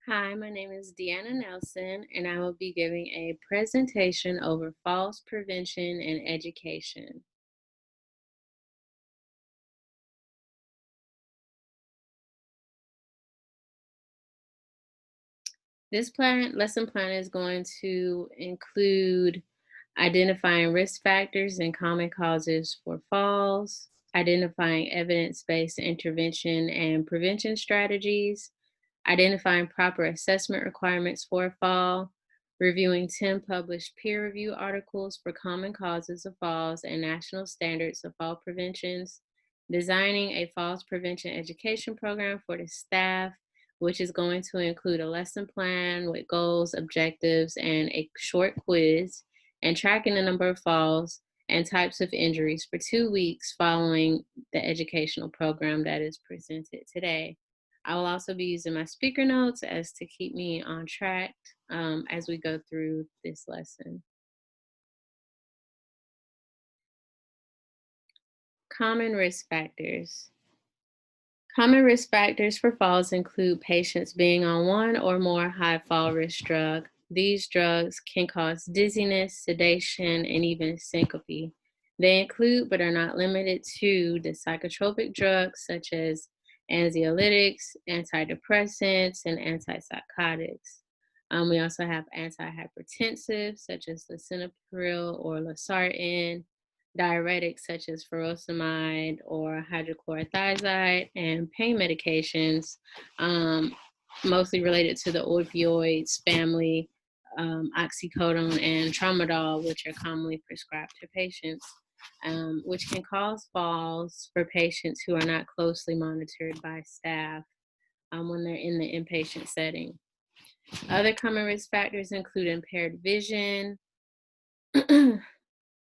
Hi, my name is Deanna Nelson, and I will be giving a presentation over falls prevention and education. This lesson plan is going to include identifying risk factors and common causes for falls, identifying evidence-based intervention and prevention strategies, identifying proper assessment requirements for a fall, reviewing 10 published peer review articles for common causes of falls and national standards of fall preventions, designing a falls prevention education program for the staff, which is going to include a lesson plan with goals, objectives, and a short quiz, and tracking the number of falls and types of injuries for 2 weeks following the educational program that is presented today. I will also be using my speaker notes as to keep me on track as we go through this lesson. Common risk factors. Common risk factors for falls include patients being on one or more high fall risk drug. These drugs can cause dizziness, sedation, and even syncope. They include, but are not limited to, the psychotropic drugs such as anxiolytics, antidepressants, and antipsychotics. We also have antihypertensives such as lisinopril or losartan, diuretics such as furosemide or hydrochlorothiazide, and pain medications, um, mostly related to the opioids family, oxycodone and tramadol, which are commonly prescribed to patients, which can cause falls for patients who are not closely monitored by staff when they're in the inpatient setting. Other common risk factors include impaired vision,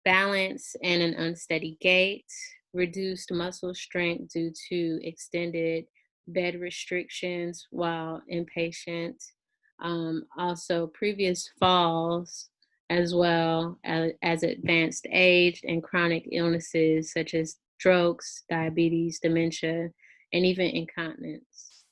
balance and an unsteady gait, reduced muscle strength due to extended bed restrictions while inpatient, also previous falls, as well as advanced age and chronic illnesses such as strokes, diabetes, dementia, and even incontinence.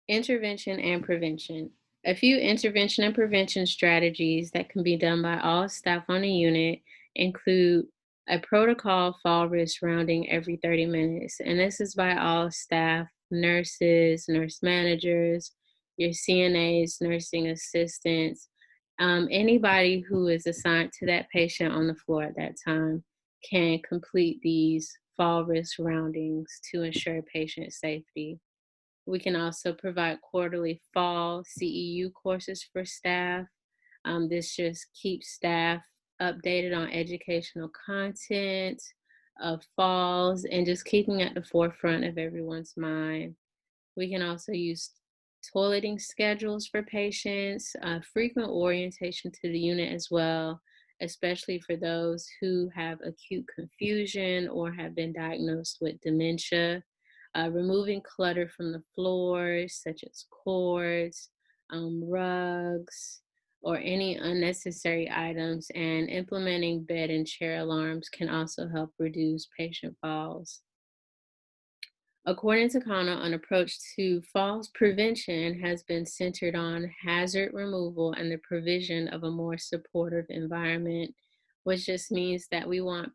Intervention and prevention. A few intervention and prevention strategies that can be done by all staff on a unit include a protocol fall risk rounding every 30 minutes. And this is by all staff, nurses, nurse managers, your CNAs, nursing assistants, anybody who is assigned to that patient on the floor at that time can complete these fall risk roundings to ensure patient safety. We can also provide quarterly fall CEU courses for staff. This just keeps staff updated on educational content of falls and just keeping at the forefront of everyone's mind. We can also use toileting schedules for patients, frequent orientation to the unit as well, especially for those who have acute confusion or have been diagnosed with dementia. Removing clutter from the floors, such as cords, rugs, or any unnecessary items, and implementing bed and chair alarms can also help reduce patient falls. According to Kana, an approach to falls prevention has been centered on hazard removal and the provision of a more supportive environment, which just means that we want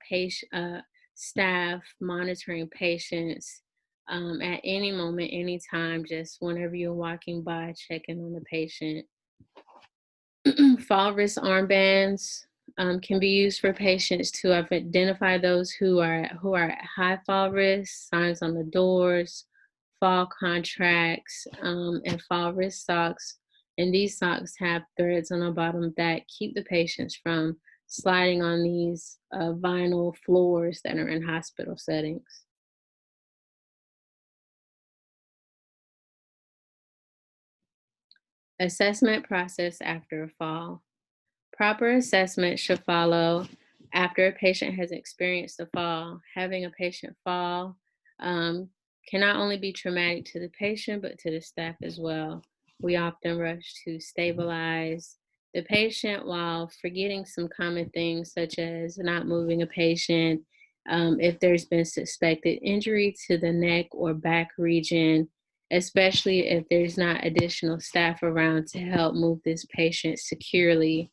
staff monitoring patients at any moment, anytime, just whenever you're walking by, checking on the patient. Fall risk armbands can be used for patients to identify those who are at high fall risk, signs on the doors, fall contracts, and fall risk socks. And these socks have threads on the bottom that keep the patients from sliding on these vinyl floors that are in hospital settings. Assessment process after a fall. Proper assessment should follow after a patient has experienced a fall. Having a patient fall um, can not only be traumatic to the patient, but to the staff as well. We often rush to stabilize the patient while forgetting some common things, such as not moving a patient, if there's been suspected injury to the neck or back region, especially if there's not additional staff around to help move this patient securely.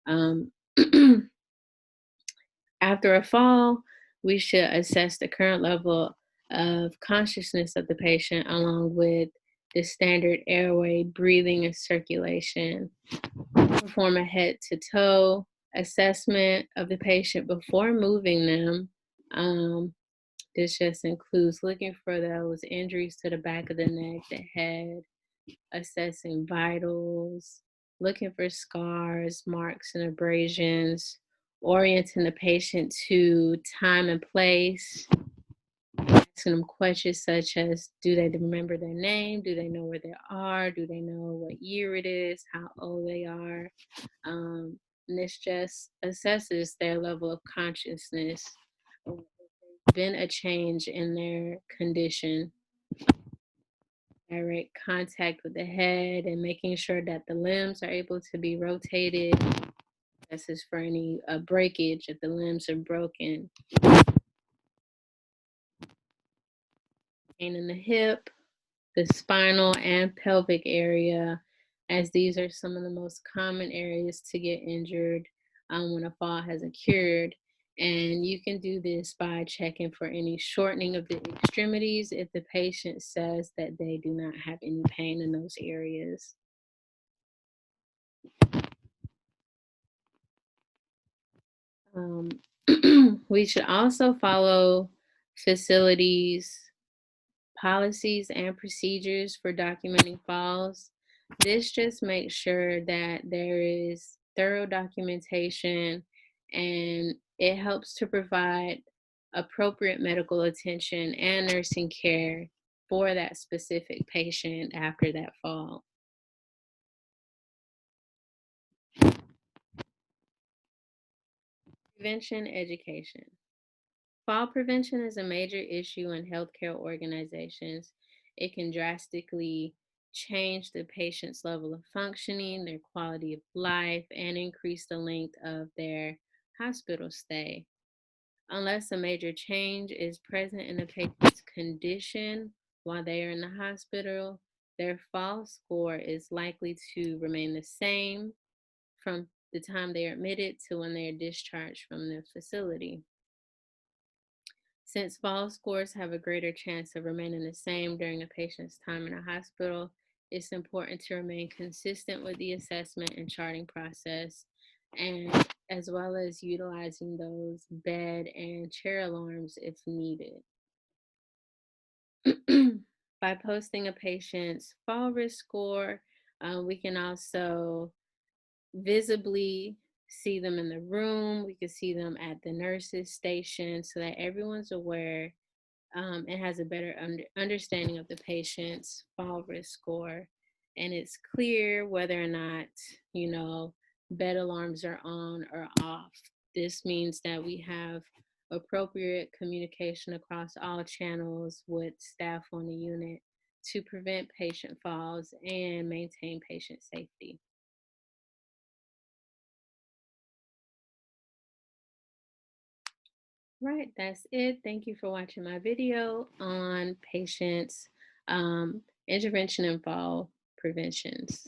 Um, After a fall, we should assess the current level of consciousness of the patient along with the standard airway, breathing, and circulation. Perform a head to toe assessment of the patient before moving them. Um, this just includes looking for those injuries to the back of the neck, the head, assessing vitals, looking for scars, marks, and abrasions, orienting the patient to time and place, asking them questions such as, do they remember their name? Do they know where they are? Do they know what year it is? How old they are? And this just assesses their level of consciousness. Been a change in their condition. Direct contact with the head and making sure that the limbs are able to be rotated. This is for any breakage if the limbs are broken. Pain in the hip, the spinal and pelvic area, as these are some of the most common areas to get injured when a fall has occurred. And you can do this by checking for any shortening of the extremities if the patient says that they do not have any pain in those areas. Um, we should also follow facilities policies and procedures for documenting falls. This just makes sure that there is thorough documentation and it helps to provide appropriate medical attention and nursing care for that specific patient after that fall. Prevention education. Fall prevention is a major issue in healthcare organizations. It can drastically change the patient's level of functioning, their quality of life, and increase the length of their hospital stay. Unless a major change is present in the patient's condition while they are in the hospital, their fall score is likely to remain the same from the time they are admitted to when they are discharged from the facility. Since fall scores have a greater chance of remaining the same during a patient's time in a hospital, it's important to remain consistent with the assessment and charting process, and as well as utilizing those bed and chair alarms if needed. By posting a patient's fall risk score, we can also visibly see them in the room. We can see them at the nurse's station so that everyone's aware and has a better understanding of the patient's fall risk score. And it's clear whether or not, bed alarms are on or off. This means that we have appropriate communication across all channels with staff on the unit to prevent patient falls and maintain patient safety. Right, that's it. Thank you for watching my video on patients intervention and fall preventions.